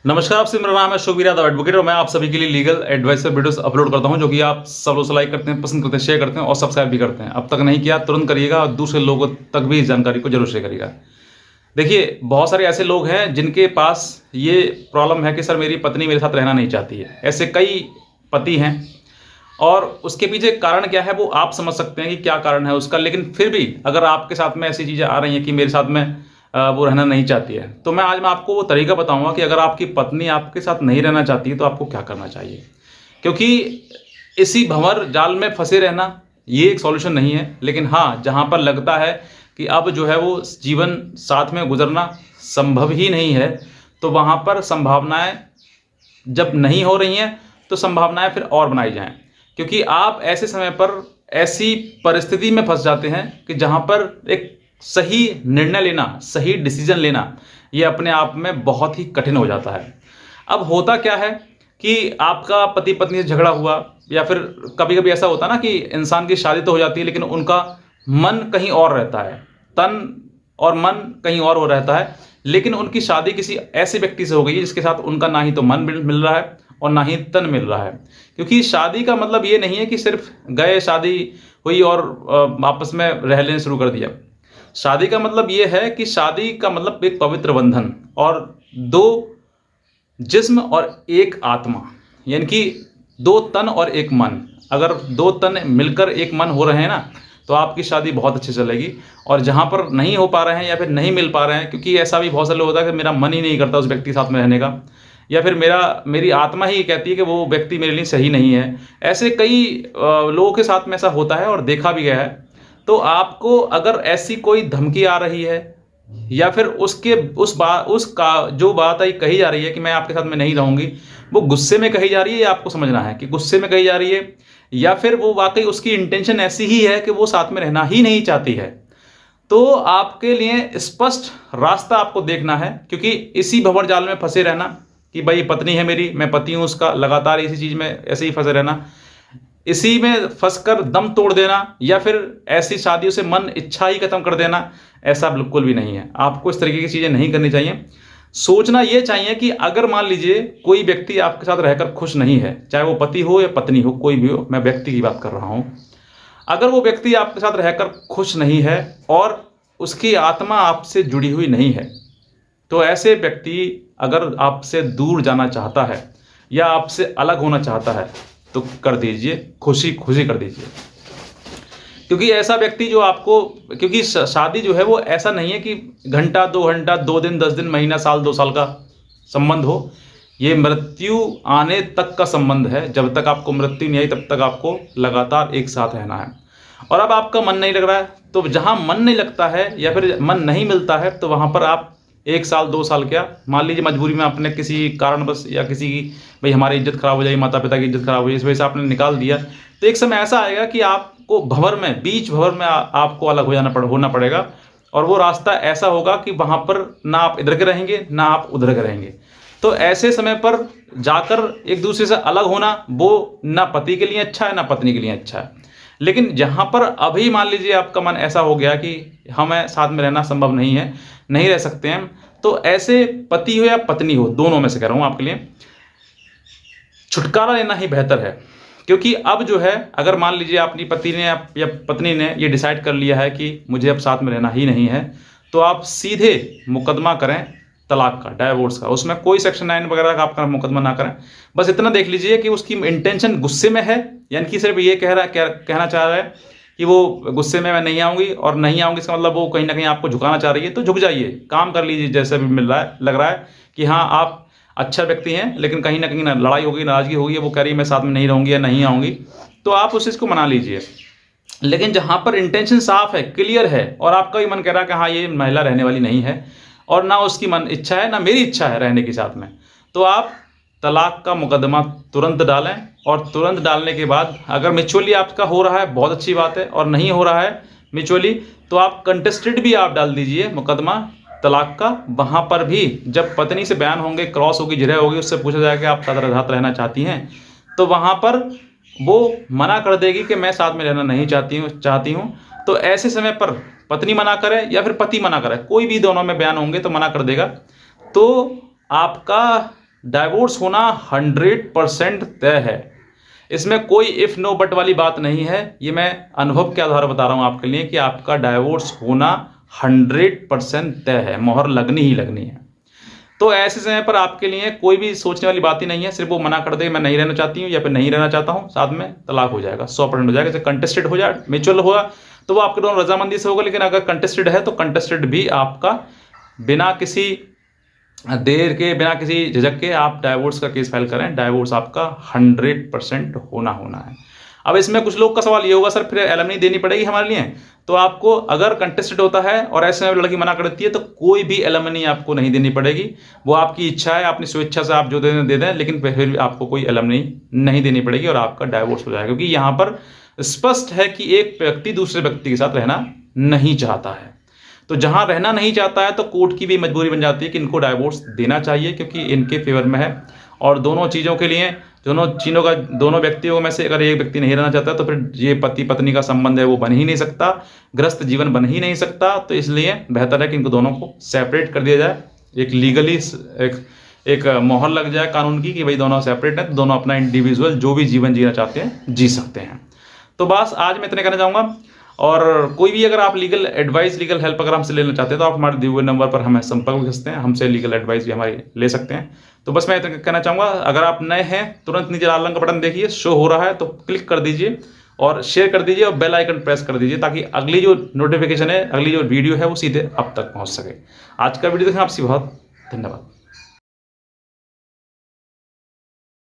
नमस्कार, आपसे मेरा नाम है शुभवीर यादव एडवोकेट और मैं आप सभी के लिए लीगल एडवाइस पर वीडियोस अपलोड करता हूं जो कि आप सब लोग लाइक करते हैं, पसंद करते हैं, शेयर करते हैं और सब्सक्राइब भी करते हैं। अब तक नहीं किया तुरंत करिएगा और दूसरे लोगों तक भी इस जानकारी को जरूर शेयर करिएगा। देखिए, बहुत सारे ऐसे लोग हैं जिनके पास ये प्रॉब्लम है कि सर मेरी पत्नी मेरे साथ रहना नहीं चाहती है। ऐसे कई पति हैं और उसके पीछे कारण क्या है वो आप समझ सकते हैं कि क्या कारण है उसका। लेकिन फिर भी अगर आपके साथ में ऐसी चीज़ें आ रही हैं कि मेरे साथ में वो रहना नहीं चाहती है, तो मैं आपको वो तरीका बताऊंगा कि अगर आपकी पत्नी आपके साथ नहीं रहना चाहती है तो आपको क्या करना चाहिए। क्योंकि इसी भंवर जाल में फंसे रहना ये एक सॉल्यूशन नहीं है। लेकिन हाँ, जहाँ पर लगता है कि अब जो है वो जीवन साथ में गुजरना संभव ही नहीं है, तो वहाँ पर संभावनाएं जब नहीं हो रही हैं तो संभावनाएं फिर और बनाई जाएं। क्योंकि आप ऐसे समय पर ऐसी परिस्थिति में फंस जाते हैं कि जहाँ पर एक सही निर्णय लेना, सही डिसीजन लेना, ये अपने आप में बहुत ही कठिन हो जाता है। अब होता क्या है कि आपका पति पत्नी से झगड़ा हुआ, या फिर कभी कभी ऐसा होता है ना कि इंसान की शादी तो हो जाती है लेकिन उनका मन कहीं और रहता है, तन और मन कहीं और हो रहता है। लेकिन उनकी शादी किसी ऐसे व्यक्ति से हो गई है जिसके साथ उनका ना ही तो मन मिल रहा है और ना ही तन मिल रहा है। क्योंकि शादी का मतलब ये नहीं है कि सिर्फ गए, शादी हुई और आपस में रह लेना शुरू कर दिया। शादी का मतलब ये है कि शादी का मतलब एक पवित्र बंधन और दो जिस्म और एक आत्मा, यानी कि दो तन और एक मन। अगर दो तन मिलकर एक मन हो रहे हैं ना, तो आपकी शादी बहुत अच्छी चलेगी। और जहाँ पर नहीं हो पा रहे हैं या फिर नहीं मिल पा रहे हैं, क्योंकि ऐसा भी बहुत सारे लोग होता है कि मेरा मन ही नहीं करता उस व्यक्ति के साथ में रहने का, या फिर मेरी आत्मा ही कहती है कि वो व्यक्ति मेरे लिए सही नहीं है। ऐसे कई लोगों के साथ में ऐसा होता है और देखा भी गया है। तो आपको अगर ऐसी कोई धमकी आ रही है या फिर उसका जो बात आई कही जा रही है कि मैं आपके साथ में नहीं रहूंगी, वो गुस्से में कही जा रही है, या आपको समझना है कि गुस्से में कही जा रही है या फिर वो वाकई उसकी इंटेंशन ऐसी ही है कि वो साथ में रहना ही नहीं चाहती है। तो आपके लिए स्पष्ट रास्ता आपको देखना है। क्योंकि इसी भंवर जाल में फंसे रहना कि भाई पत्नी है मेरी, मैं पति हूं उसका, लगातार इसी चीज में ऐसे ही फंसे रहना, इसी में फंसकर दम तोड़ देना, या फिर ऐसी शादियों से मन इच्छा ही खत्म कर देना, ऐसा बिल्कुल भी नहीं है। आपको इस तरीके की चीजें नहीं करनी चाहिए। सोचना ये चाहिए कि अगर मान लीजिए कोई व्यक्ति आपके साथ रहकर खुश नहीं है, चाहे वो पति हो या पत्नी हो, कोई भी हो, मैं व्यक्ति की बात कर रहा हूं। अगर वो व्यक्ति आपके साथ रहकर खुश नहीं है और उसकी आत्मा आपसे जुड़ी हुई नहीं है, तो ऐसे व्यक्ति अगर आपसे दूर जाना चाहता है या आपसे अलग होना चाहता है तो कर दीजिए, खुशी खुशी कर दीजिए। क्योंकि ऐसा व्यक्ति जो आपको, क्योंकि शादी जो है वो ऐसा नहीं है कि घंटा 2 घंटा, 2 दिन, 10 दिन, महीना, साल, 2 साल का संबंध हो। ये मृत्यु आने तक का संबंध है। जब तक आपको मृत्यु नहीं आई तब तक आपको लगातार एक साथ रहना है। और अब आपका मन नहीं लग रहा है, तो जहां मन नहीं लगता है या फिर मन नहीं मिलता है, तो वहां पर आप 1 साल 2 साल क्या, मान लीजिए मजबूरी में आपने किसी कारणवश या किसी की, भाई हमारी इज्जत खराब हो जाएगी, माता पिता की इज्जत खराब हो जाएगी, इस वजह से आपने निकाल दिया, तो एक समय ऐसा आएगा कि आपको भंवर में, बीच भंवर में आपको अलग होना पड़ेगा। और वो रास्ता ऐसा होगा कि वहां पर ना आप इधर के रहेंगे ना आप उधर के रहेंगे। तो ऐसे समय पर जाकर एक दूसरे से अलग होना वो ना पति के लिए अच्छा है ना पत्नी के लिए अच्छा है। लेकिन जहां पर अभी मान लीजिए आपका मन ऐसा हो गया कि हमें साथ में रहना संभव नहीं है, नहीं रह सकते हैं, तो ऐसे पति हो या पत्नी हो, दोनों में से कह रहा हूं आपके लिए, छुटकारा लेना ही बेहतर है। क्योंकि अब जो है, अगर मान लीजिए अपनी पति ने या पत्नी ने ये डिसाइड कर लिया है कि मुझे अब साथ में रहना ही नहीं है, तो आप सीधे मुकदमा करें तलाक का, डाइवोर्स का। उसमें कोई सेक्शन 9 वगैरह का आपका मुकदमा ना करें। बस इतना देख लीजिए कि उसकी इंटेंशन गुस्से में है, यानी कि सिर्फ ये कहना चाह रहा है कि वो गुस्से में मैं नहीं आऊंगी, और नहीं आऊंगी इसका मतलब वो कहीं ना कहीं आपको झुकाना चाह रही है। तो झुक जाइए, काम कर लीजिए जैसे भी मिल रहा है, लग रहा है कि हाँ आप अच्छा व्यक्ति हैं, लेकिन कहीं ना कहीं लड़ाई होगी, नाराजगी होगी, वो कह रही है मैं साथ में नहीं रहूंगी या नहीं आऊंगी, तो आप उस चीज़ को मना लीजिए। लेकिन जहां पर इंटेंशन साफ है, क्लियर है, और आपका भी मन कह रहा है कि हाँ ये महिला रहने वाली नहीं है, और ना उसकी मन इच्छा है ना मेरी इच्छा है रहने के साथ में, तो आप तलाक का मुकदमा तुरंत डालें। और तुरंत डालने के बाद अगर म्यूचुअली आपका हो रहा है बहुत अच्छी बात है, और नहीं हो रहा है म्यूचुअली, तो आप कंटेस्टेड भी आप डाल दीजिए मुकदमा तलाक का। वहां पर भी जब पत्नी से बयान होंगे, क्रॉस होगी, जिरह होगी, उससे पूछा जाएगा कि आप साथ रहना चाहती हैं, तो वहां पर वो मना कर देगी कि मैं साथ में रहना नहीं चाहती हूँ। तो ऐसे समय पर पत्नी मना करे या फिर पति मना करे, कोई भी दोनों में बयान होंगे तो मना कर देगा। तो आपका डाइवोर्स होना 100% तय है। इसमें कोई इफ नो बट वाली बात नहीं है। ये मैं अनुभव के आधार पर बता रहा हूं आपके लिए कि आपका डाइवोर्स होना 100% तय है, मोहर लगनी ही लगनी है। तो ऐसे समय पर आपके लिए कोई भी सोचने वाली बात ही नहीं है। सिर्फ वो मना कर दे मैं नहीं रहना चाहती हूँ या फिर नहीं रहना चाहता हूँ, साथ में तलाक हो जाएगा, 100% हो जाएगा। जैसे कंटेस्टेड हो जाए, म्यूचुअल होगा तो वो आपके दोनों रजामंदी से होगा। लेकिन अगर कंटेस्टेड है तो कंटेस्टेड भी आपका बिना किसी देर के, बिना किसी झिझक के आप डाइवोर्स का केस फाइल करें। डाइवोर्स आपका 100% होना है। अब इसमें कुछ लोग का सवाल ये होगा सर फिर एलिमनी देनी पड़ेगी हमारे लिए। तो आपको अगर कंटेस्टेड होता है और ऐसे में लड़की मना कर देती है तो कोई भी एलिमनी आपको नहीं देनी पड़ेगी। वो आपकी इच्छा है, अपनी स्वेच्छा से आप जो दे दें, लेकिन फिर भी आपको कोई एलिमनी नहीं देनी पड़ेगी और आपका डाइवोर्स हो जाएगा। क्योंकि यहाँ पर स्पष्ट है कि एक व्यक्ति दूसरे व्यक्ति के साथ रहना नहीं चाहता है। तो जहां रहना नहीं चाहता है तो कोर्ट की भी मजबूरी बन जाती है कि इनको डाइवोर्स देना चाहिए, क्योंकि इनके फेवर में है। और दोनों चीज़ों के लिए, दोनों व्यक्तियों में से अगर एक व्यक्ति नहीं रहना चाहता तो फिर ये पति पत्नी का संबंध है वो बन ही नहीं सकता, गृहस्थ जीवन बन ही नहीं सकता। तो इसलिए बेहतर है कि इनको दोनों को सेपरेट कर दिया जाए। एक लीगली एक मोहर लग जाए कानून की कि भाई दोनों सेपरेट हैं, तो दोनों अपना इंडिविजुअल जो भी जीवन जीना चाहते हैं जी सकते हैं। तो बस आज मैं इतने कहना चाहूँगा। और कोई भी अगर आप लीगल एडवाइस, लीगल हेल्प अगर हमसे लेना चाहते हैं तो आप हमारे दिए हुए नंबर पर हमें संपर्क कर सकते हैं, हमसे लीगल एडवाइस भी हमारी ले सकते हैं। तो बस मैं इतना कहना चाहूँगा, अगर आप नए हैं तुरंत नीचे लाल रंग का बटन देखिए शो हो रहा है तो क्लिक कर दीजिए और शेयर कर दीजिए और बेल आइकन प्रेस कर दीजिए, ताकि अगली जो नोटिफिकेशन है, अगली जो वीडियो है वो सीधे आप तक पहुँच सके। आज का वीडियो देखें, आपसे बहुत धन्यवाद।